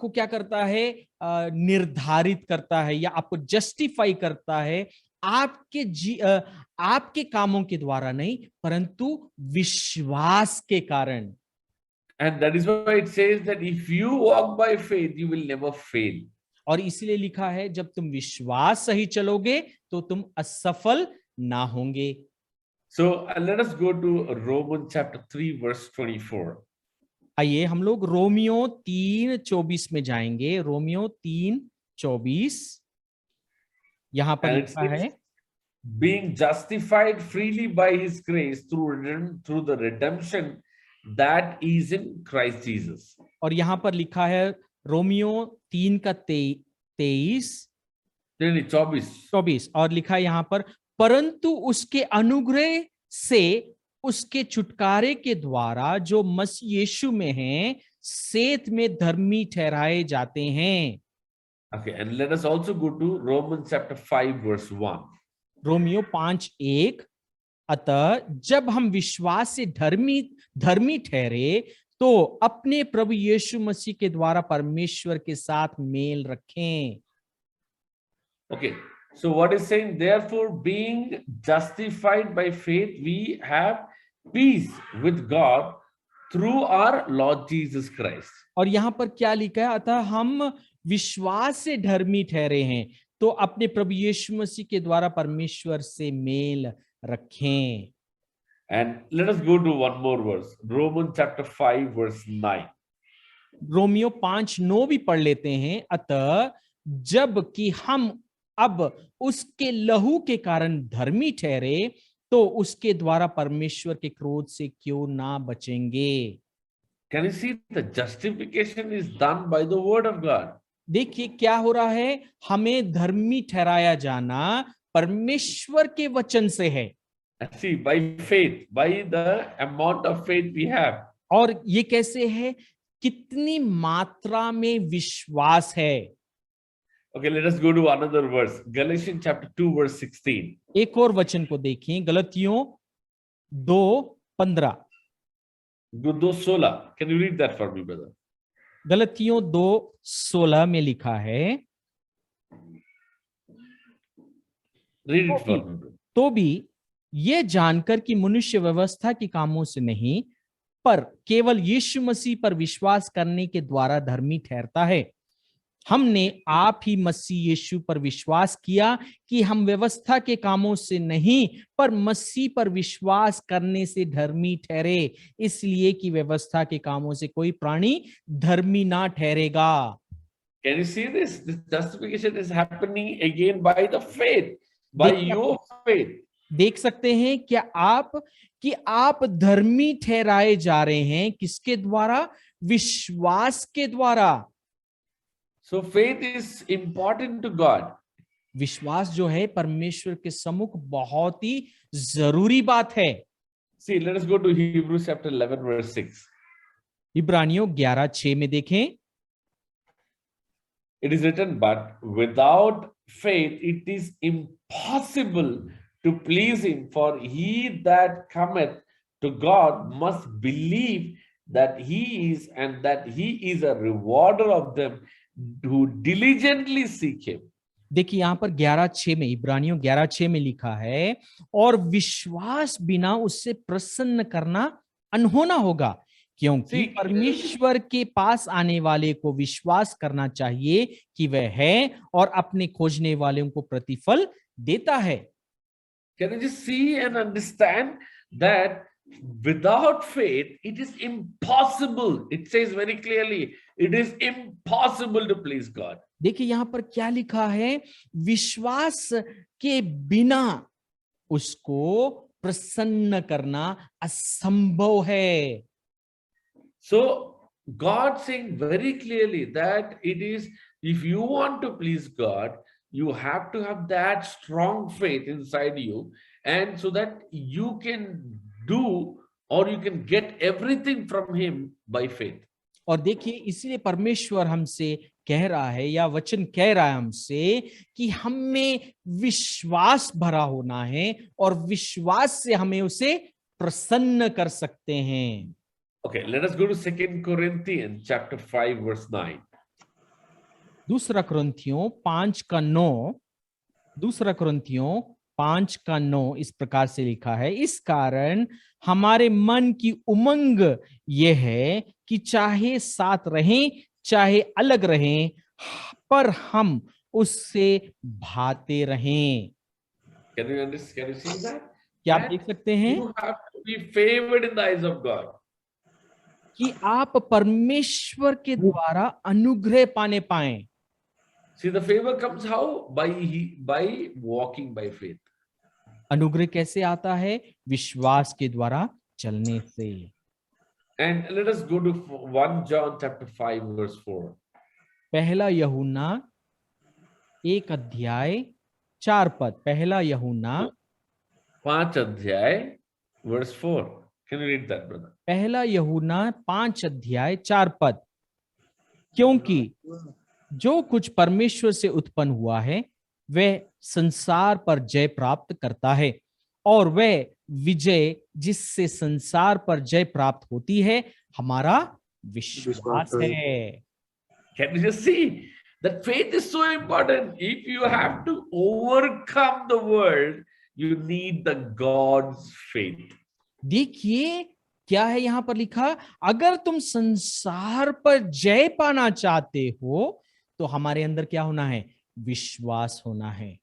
क्या करता है, निर्धारित करता है या आपको जस्टिफाई करता है आपके कामों के द्वारा नहीं परंतु विश्वास के कारण। And that is why it says that if you walk by faith, you will never fail. और इसलिए लिखा है जब तुम विश्वास सही चलोगे तो तुम असफल ना होंगे। So let us go to Romans chapter 3 verse 24. आइए हम लोग रोमियो 3:24 में जाएंगे। रोमियो 3:24 यहां पर लिखा है, being justified freely by his grace through the redemption that is in Christ Jesus. और यहां पर लिखा है रोमियो 3 का 24 और लिखा है यहां पर, परंतु उसके अनुग्रह से उसके छुटकारे के द्वारा जो मसीह यीशु में हैं सेत में धर्मी ठहराए जाते हैं। Okay, and let us also go to Romans chapter 5 verse 1. Romeo 5:1, अतः जब हम विश्वास से धर्मी ठहरे तो अपने प्रभु यीशु मसीह के द्वारा परमेश्वर के साथ मेल रखें। Okay, so what is saying? Therefore, being justified by faith, we have peace with God through our Lord Jesus Christ. और यहां पर क्या लिखा है, अतः हम विश्वास से धर्मी ठहरे हैं तो अपने प्रभु यीशु मसीह के द्वारा परमेश्वर से मेल रखें। And let us go to one more verse, Romans chapter 5 verse 9. Romeo 5:9 भी पढ़ लेते हैं, अतः जब कि हम अब उसके लहू के कारण धर्मी ठहरे तो उसके द्वारा परमेश्वर के क्रोध से क्यों ना बचेंगे। Can you see the justification is done by the word of God? देखिए क्या हो रहा है, हमें धर्मी ठहराया जाना परमेश्वर के वचन से है। See, by faith, by the amount of faith we have. और ये कैसे है, कितनी मात्रा में विश्वास है। Okay, let us go to another verse, Galatians chapter 2 verse 16. एक और वचन को देखें, गलतियों 2:15। 2:16. Can you read that for me, brother? गलतियों 2:16 में लिखा है, Read it for me, brother. तो भी ये जानकर कि मनुष्य व्यवस्था के कामों से नहीं पर केवल यीशु मसीह पर विश्वास करने के द्वारा धर्मी ठहरता है। हमने आप ही मसीह यीशु पर विश्वास किया कि हम व्यवस्था के कामों से नहीं पर मसीह पर विश्वास करने से धर्मी ठहरे, इसलिए कि व्यवस्था के कामों से कोई प्राणी धर्मी ना ठहरेगा। Can you see this? This justification is happening again by the faith, by देखिए, your faith. देख सकते हैं क्या आप कि आप धर्मी ठहराए जा रहे हैं किसके द्वारा? विश्वास के द्वारा। So faith is important to God. विश्वास जो है परमेश्वर के सम्मुख बहुत ही जरूरी बात है। See, let us go to Hebrews chapter 11 verse 6. इब्रानियों 11:6 में देखें, It is written, but without faith it is impossible to please him, for he that cometh to God must believe that he is, and that he is a rewarder of them who diligently seek him. देखिए यहां पर 11:6 में, इब्रानियों 11:6 में लिखा है, और विश्वास बिना उससे प्रसन्न करना अनहोना होगा, क्योंकि परमेश्वर के पास आने वाले को विश्वास करना चाहिए कि वह है और अपने खोजने वालों को प्रतिफल देता है। Can you just see and understand that without faith it is impossible? It says very clearly, it is impossible to please God. देखिए यहां पर क्या लिखा है, विश्वास के बिना उसको प्रसन्न करना असंभव है। So God saying very clearly that it is, if you want to please God, you have to have that strong faith inside you, and so that you can do or you can get everything from him by faith. और देखिए इसलिए परमेश्वर हमसे कह रहा है, या वचन कह रहा है हमसे, कि हमें विश्वास भरा होना है और विश्वास से हमें उसे प्रसन्न कर सकते हैं। Okay, let us go to 2 Corinthians chapter 5 verse 9. दूसरा कुरिन्थियों 5:9, दूसरा कुरिन्थियों 5:9 इस प्रकार से लिखा है, इस कारण हमारे मन की उमंग यह है कि चाहे साथ रहें चाहे अलग रहें, पर हम उससे भाते रहें। Can you understand? Can you see that? क्या आप देख सकते हैं You have to be favored in the eyes of God. कि आप परमेश्वर के द्वारा अनुग्रह पाने पाएं। See, the favor comes how? By walking by faith. अनुग्रह कैसे आता है? विश्वास के द्वारा चलने से। And let us go to 1 John chapter 5 verse 4. पहला यूहन्ना 1:4। पहला यूहन्ना 5 अध्याय verse 4. Can you read that, brother? पहला यूहन्ना 5:4। क्योंकि जो कुछ परमेश्वर से उत्पन्न हुआ है वह संसार पर जय प्राप्त करता है, और वह विजय जिससे संसार पर जय प्राप्त होती है हमारा विश्वास है। Can you just see that faith is so important? If you have to overcome the world, you need the God's faith. देखिए क्या है यहां पर लिखा, अगर तुम संसार पर जय पाना चाहते हो तो हमारे अंदर क्या होना है? विश्वास होना है।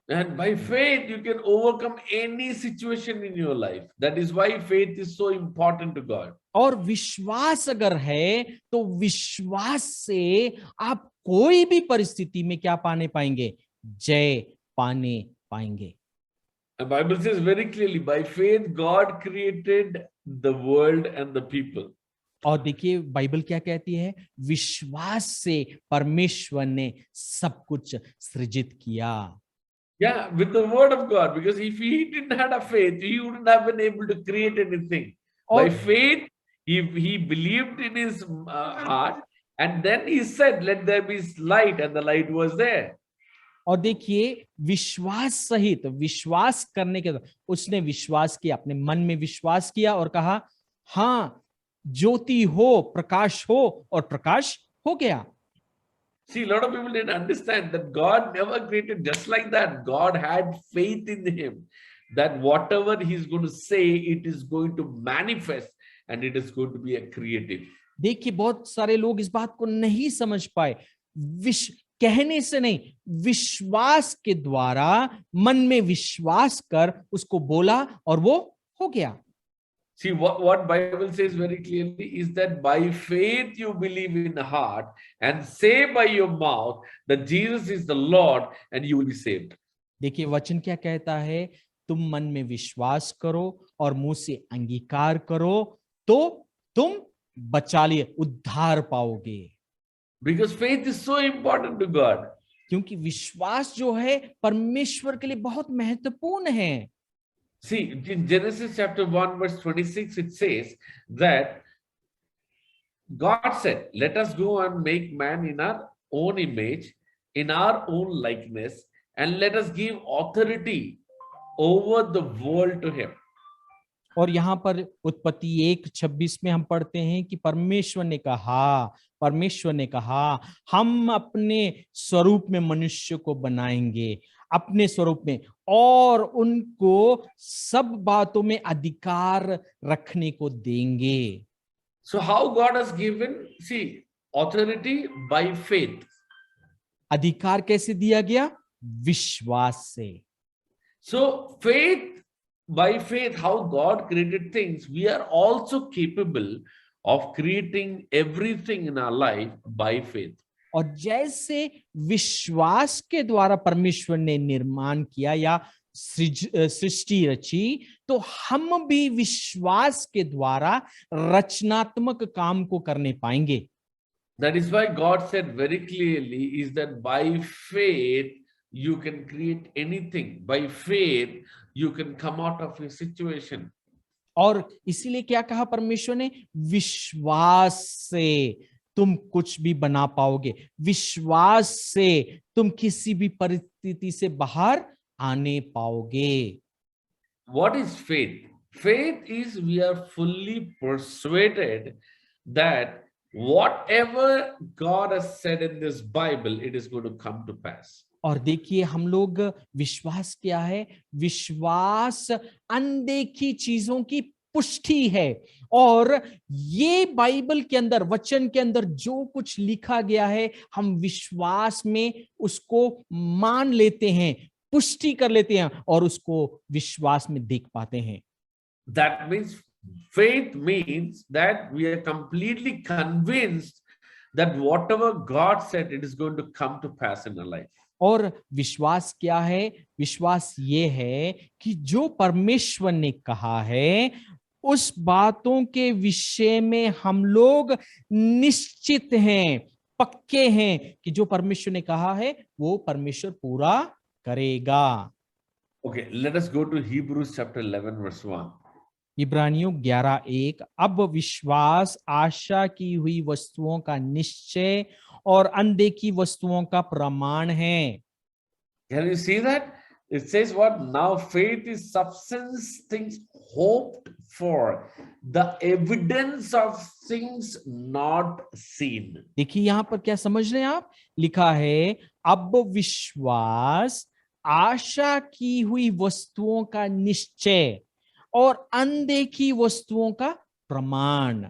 And by faith, you can overcome any situation in your life. That is why faith is so important to God. और विश्वास अगर है तो विश्वास से आप कोई भी परिस्थिति में क्या पाने पाएंगे? जय पाने पाएंगे। The Bible says very clearly, by faith, God created the world and the people. और देखिए बाइबल क्या कहती है, विश्वास से परमेश्वर ने सब कुछ सृजित किया। Yeah, with the word of God, because if he didn't have a faith, he wouldn't have been able to create anything. By faith, he believed in his heart, and then he said, "Let there be light," and the light was there. और देखिए विश्वास सहित, विश्वास करने के बाद उसने विश्वास किया, अपने मन में विश्वास किया और कहा हाँ ज्योति हो, प्रकाश हो, और प्रकाश हो गया। See, a lot of people didn't understand that God never created just like that. God had faith in him that whatever he's going to say, it is going to manifest. and it is going to be a creative. देखिए बहुत सारे लोग इस बात को नहीं समझ पाए। कहने से नहीं, विश्वास के द्वारा मन में विश्वास कर उसको बोला और वो हो गया। See, what Bible says very clearly is that by faith you believe in the heart and say by your mouth that Jesus is the Lord and you will be saved. देखिए वचन क्या कहता है, तुम मन में विश्वास करो और मुंह से अंगीकार करो तो तुम बचा लिए, उद्धार पाओगे। Because faith is so important to God. क्योंकि विश्वास जो है परमेश्वर के लिए बहुत महत्वपूर्ण है। See, in Genesis chapter 1 verse 26 it says that God said, let us go and make man in our own image, in our own likeness, and let us give authority over the world to him. और यहाँ पर उत्पत्ति 1:26 में हम पढ़ते हैं कि परमेश्वर ने कहा हम अपने स्वरूप में मनुष्य को बनाएंगे, अपने स्वरूप में, और उनको सब बातों में अधिकार रखने को देंगे। So how God has given, see, authority by faith. अधिकार कैसे दिया गया? विश्वास से। So faith, by faith, how God created things, we are also capable of creating everything in our life by faith. और जैसे विश्वास के द्वारा परमेश्वर ने निर्माण किया या सृष्टि रची, तो हम भी विश्वास के द्वारा रचनात्मक काम को करने पाएंगे। That is why God said very clearly is that by faith you can create anything. By faith you can come out of your situation. और इसीलिए क्या कहा परमेश्वर ने? विश्वास से तुम कुछ भी बना पाओगे, विश्वास से तुम किसी भी परिस्थिति से बाहर आने पाओगे। What is faith? Faith is we are fully persuaded that whatever God has said in this Bible, it is going to come to pass. और देखिए हम लोग, विश्वास क्या है? विश्वास अनदेखी चीजों की पुष्टि है, और ये बाइबल के अंदर, वचन के अंदर जो कुछ लिखा गया है, हम विश्वास में उसको मान लेते हैं, पुष्टि कर लेते हैं और उसको विश्वास में देख पाते हैं। That means faith means that we are completely convinced that whatever God said, it is going to come to pass in our life. और विश्वास क्या है? विश्वास ये है कि जो परमेश्वर ने कहा है उस बातों के विषय में हम लोग निश्चित हैं, पक्के हैं कि जो परमेश्वर ने कहा है वो परमेश्वर पूरा करेगा। Okay, let us go to Hebrews chapter 11 verse 1. इब्रानियों 11:1, अब विश्वास आशा की हुई वस्तुओं का निश्चय और अनदेखी वस्तुओं का प्रमाण है। Can you see that? It says what? Now faith is substance, things hoped for, the evidence of things not seen. देखिए यहां पर क्या समझ रहे हैं आप? लिखा है अब विश्वास आशा की हुई वस्तुओं का निश्चय और अनदेखी वस्तुओं का प्रमाण।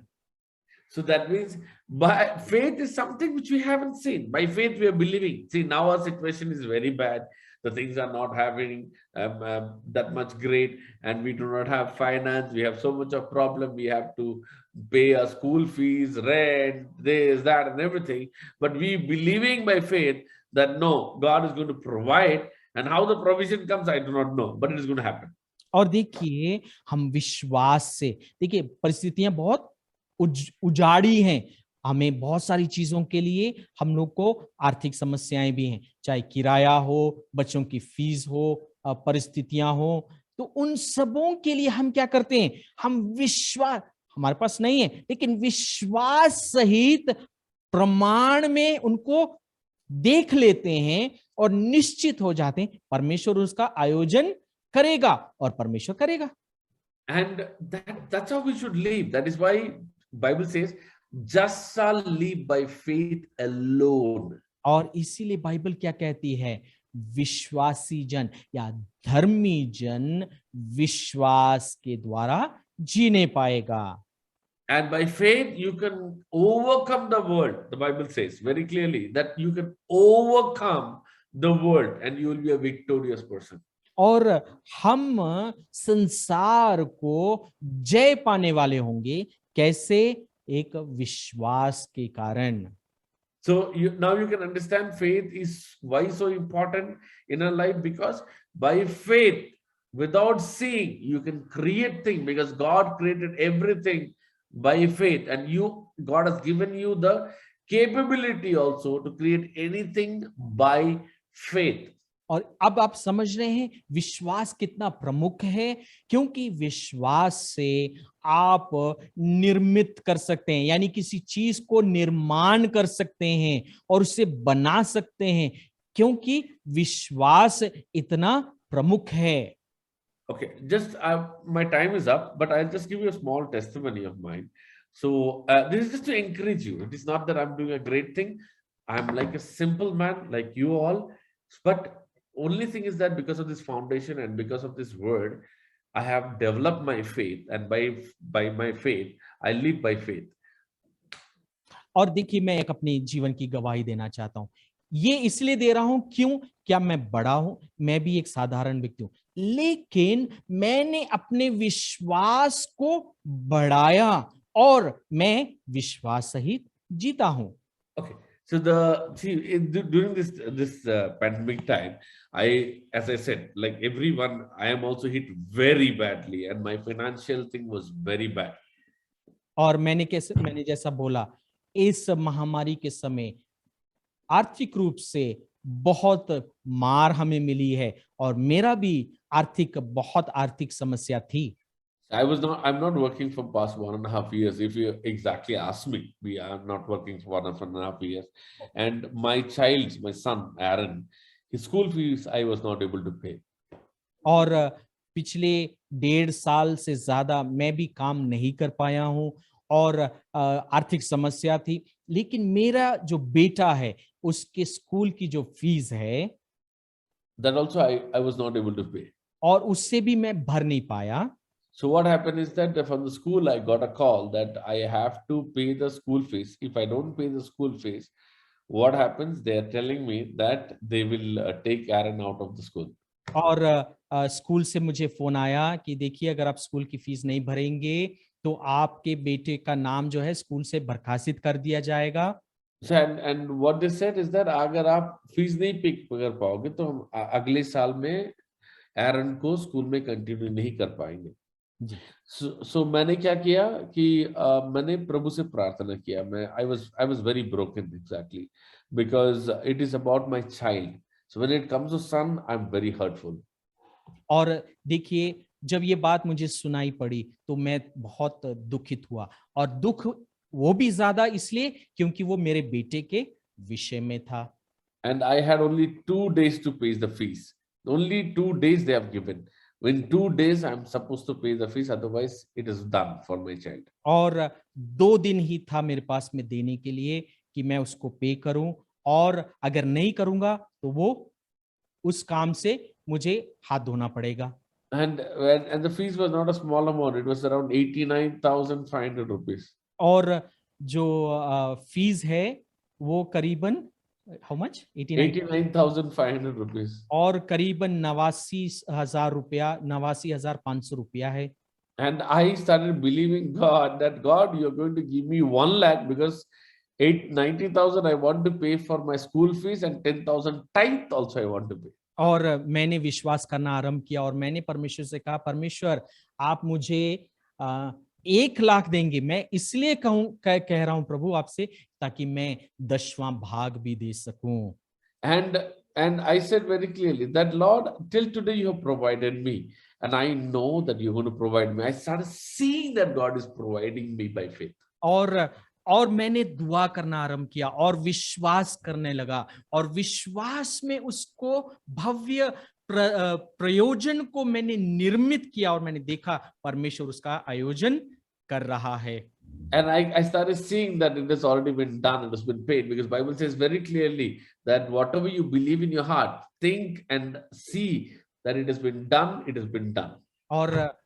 So that means by faith is something which we haven't seen. By faith we are believing. See, now our situation is very bad. The things are not happening that much great, and we do not have finance. We have so much of problem. We have to pay our school fees, rent, this, that, and everything. But we believing by faith that no, God is going to provide, and how the provision comes, I do not know, but it is going to happen. और देखिए हम विश्वास से, देखिए परिस्थितियां बहुत उजाड़ी हैं, हमें बहुत सारी चीजों के लिए हम लोग को आर्थिक समस्याएं भी हैं, चाहे किराया हो, बच्चों की फीस हो, परिस्थितियां हो, तो उन सबों के लिए हम क्या करते हैं? हम विश्वास, हमारे पास नहीं है लेकिन विश्वास सहित प्रमाण में उनको देख लेते हैं और निश्चित हो जाते हैं परमेश्वर उसका आयोजन करेगा और परमेश्वर करेगा। And that's how we should live. That is why Bible says, just shall live by faith alone. और इसीलिए बाइबल क्या कहती है? विश्वासी जन या धर्मी जन विश्वास के द्वारा जीने पाएगा। And by faith, you can overcome the world. The Bible says very clearly that you can overcome the world and you will be a victorious person. और हम संसार को जय पाने वाले होंगे। कैसे? एक विश्वास के कारण। So now you can understand faith is why so important in our life, because by faith, without seeing, you can create things, because God created everything by faith, and God has given you the capability also to create anything by faith. और अब आप समझ रहे हैं विश्वास कितना प्रमुख है, क्योंकि विश्वास से आप निर्मित कर सकते हैं, यानी किसी चीज को निर्माण कर सकते हैं और उसे बना सकते हैं, क्योंकि विश्वास इतना प्रमुख है। Okay, just my time is up, but I'll just give you a small testimony of mine. So this is just to encourage you. It is not that I'm doing a great thing. I'm like a simple man like you all, but only thing is that because of this foundation and because of this word, I have developed my faith, and by my faith, I live by faith. और देखिए, मैं एक अपनी जीवन की गवाही देना चाहता हूं। ये इसलिए दे रहा हूं, क्यों? क्या मैं बड़ा हूं? मैं भी एक साधारण व्यक्ति हूं, लेकिन मैंने अपने विश्वास को बढ़ाया और मैं विश्वास सहित जीता हूं। Okay, so during this pandemic time, as I said, like everyone, I am also hit very badly, and my financial thing was very bad. और मैंने जैसा बोला, इस महामारी के समय आर्थिक रूप से बहुत मार हमें मिली है और मेरा भी बहुत आर्थिक समस्या थी। I'm not working for past 1.5 years. If you exactly ask me, we are not working for 1.5 years. And my son, Aaron, his school fees, I was not able to pay. और पिछले 1.5 साल से ज्यादा मैं भी काम नहीं कर पाया हूं और आर्थिक समस्या थी, लेकिन मेरा जो बेटा है उसके स्कूल की जो फीस है, that also I was not able to pay. और उससे भी मैं भर नहीं पाया। So what happened is that from the school I got a call that I have to pay the school fees. If I don't pay the school fees, what happens? They are telling me that they will take Aaron out of the school. और school से मुझे phone आया कि देखिए, अगर आप school की fees नहीं भरेंगे तो आपके बेटे का नाम जो है स्कूल से बर्खास्त कर दिया जाएगा। So and what they said is that अगर आप फीस नहीं पे कर पाओगे तो हम अगले साल में एरन को स्कूल में कंटिन्यू नहीं कर पाएंगे। So मैंने क्या किया कि मैंने प्रभु से प्रार्थना किया। I was very broken exactly because it is about my child. So when it comes to son, I'm very hurtful. और देखिए, जब ये बात मुझे सुनाई पड़ी तो मैं बहुत दुखित हुआ, और दुख वो भी ज्यादा इसलिए क्योंकि वो मेरे बेटे के विषय में था। And I had only 2 days to pay the fees. Only 2 days they have given. In 2 days I'm supposed to pay the fees, otherwise it is done for my child. और 2 दिन ही था मेरे पास में देने के लिए कि मैं उसको पे करूं, और अगर नहीं करूंगा तो वो उस काम से मुझे हाथ धोना पड़ेगा। And the fees was not a small amount. It was around 89,500 rupees. और जो फीस है वो करीबन how much 89,500 rupees. और करीबन 89,000 रुपया, 89,500 रुपया है। And I started believing God that God, you're going to give me 1 lakh because 90,000 I want to pay for my school fees and 10,000 tithe also I want to pay. और मैंने विश्वास करना आरंभ किया और मैंने परमेश्वर से कहा, परमेश्वर आप मुझे 1 लाख देंगे। मैं इसलिए कह रहा हूं प्रभु आपसे, ताकि मैं 10वां भाग भी दे सकूं। And I said very clearly that Lord, till today you have provided me, and I know that you're going to provide me. I started seeing that God is providing me by faith. और मैंने दुआ करना आरंभ किया और विश्वास करने लगा, और विश्वास में उसको भव्य प्रयोजन को मैंने निर्मित किया, और मैंने देखा परमेश्वर उसका आयोजन कर रहा है। And I started seeing that it has already been done, it has been paid, because Bible says very clearly that whatever you believe in your heart, think and see that it has been done, it has been done. और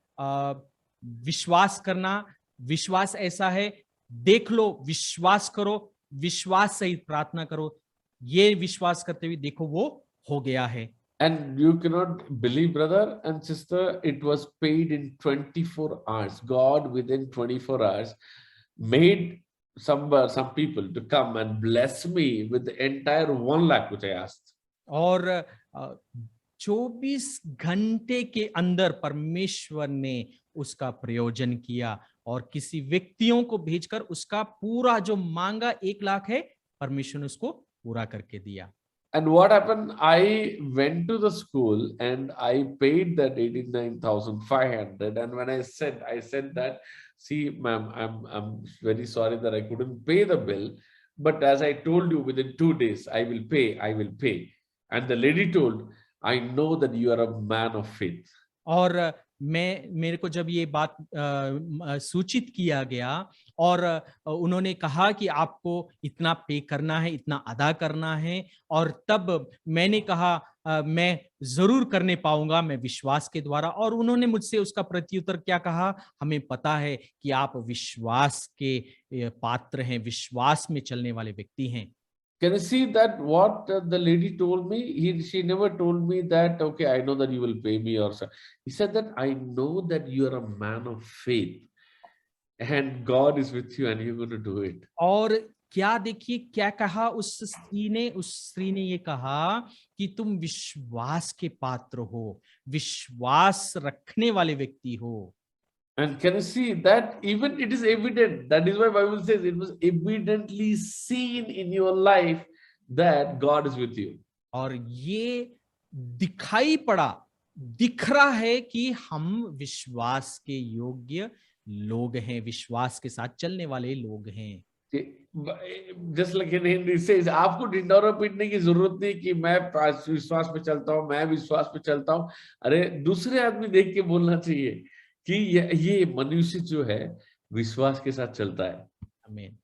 विश्वास करना विश्वास ऐसा है, देख लो, विश्वास करो, विश्वास सहित प्रार्थना करो, ये विश्वास करते हुए देखो वो हो गया है। And you cannot believe, brother and sister, it was paid in 24 hours. God, within 24 hours, made some people to come and bless me with the entire 1 lakh which I asked. और 24 घंटे के अंदर परमेश्वर ने उसका प्रयोजन किया और किसी व्यक्तियों को भेजकर उसका पूरा जो मांगा 1 लाख है, परमेश्वर ने उसको पूरा करके दिया। And what happened? I went to the school and I paid that 89,500. And when I said that, see, ma'am, I'm very sorry that I couldn't pay the bill. But as I told you, within 2 days, I will pay. And the lady told, I know that you are a man of faith. और मेरे को जब ये बात सूचित किया गया और उन्होंने कहा कि आपको इतना पे करना है, इतना अदा करना है, और तब मैंने कहा मैं जरूर करने पाऊंगा, मैं विश्वास के द्वारा। और उन्होंने मुझसे उसका प्रत्युत्तर क्या कहा, हमें पता है कि आप विश्वास के पात्र हैं, विश्वास में चलने वाले व्यक्ति हैं। Can you see that what the lady told me? She never told me that, okay, I know that you will pay me or so. He said that I know that you are a man of faith and God is with you and you're going to do it. और क्या देखिए क्या कहा उस स्त्री ने ये कहा कि तुम विश्वास के पात्र हो, विश्वास रखने वाले व्यक्ति हो। And can you see that even it is evident? That is why Bible says it was evidently seen in your life that God is with you. और ये दिखाई पड़ा, दिख रहा है कि हम विश्वास के योग्य लोग हैं, विश्वास के साथ चलने वाले लोग हैं। Just like in Hindi says, आपको ढिंढोरा पीटने की जरूरत नहीं कि मैं विश्वास पे चलता हूँ, मैं विश्वास पे चलता हूँ। अरे दूसरे आदमी देख के बोलना चाहिए कि ये मनुष्य जो है विश्वास के साथ चलता है। आमीन,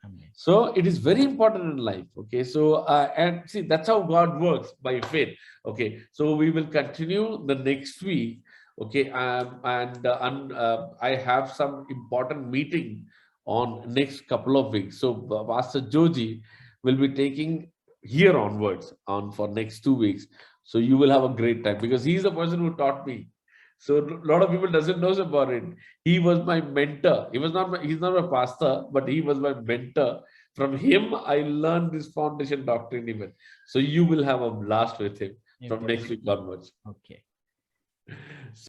आमीन। So it is very important in life. Okay, so and see that's how God works, by faith. Okay, so we will continue the next week. Okay, I have some important meeting on next couple of weeks. So Pastor Joji will be taking here onwards on for next 2 weeks. So you will have a great time because he's the person who taught me. So a lot of people doesn't know about it. He was my mentor. He's not a pastor, but he was my mentor. From him, I learned this foundation doctrine even. So you will have a blast with him from next week onwards. Okay.